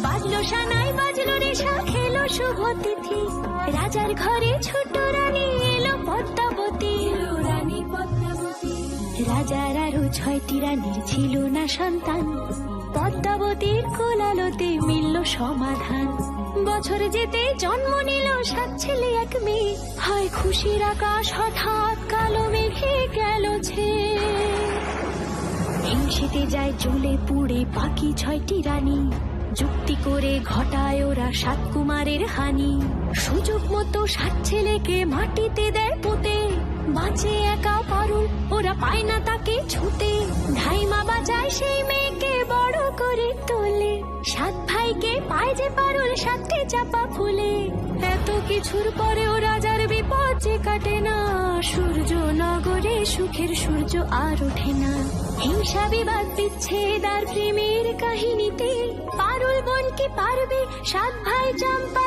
বাজলো সানাই বাজলো রেশা খেলো শুভ তিথি, রাজার ঘরে ছোট রানী এলো পদ্মাবতী। রাজার আরো 6টি রানীর ছিল না সন্তান, পদ্মাবতীর কোলালোতে মিলল সমাধান। বছর যেতে জন্ম নিল 7 ছেলে 1 মেয়ে, হয় খুশির আকাশ হঠাৎ কালো মেঘে গেল ছেয়ে। হিংসেতে যায় জ্বলে পুড়ে বাকি 6টি রানী, যুক্তি করে ঘটায় ওরা 7 কুমারের হানি। সুযোগ মতো 7 ছেলেকে মাটিতে দেয় পুঁতে, বাঁচে একা পারুল ওরা পায় না তাকে ছুতে। ধাইমা বাজায় সেই মেয়েকে বড় করে তোলে, 7 ভাইকে পায় যে পারুল 7টি চাপা ফুলে। এত কিছুর পরেও রাজার বিপদ যে কাটে না, সূর্য নগরে সুখের সূর্য আর ওঠে না। হিংসা বিবাদ বিচ্ছেদ আর প্রেমের কাহিনীতে পারুল বোন কি পারবে 7 ভাই চম্পা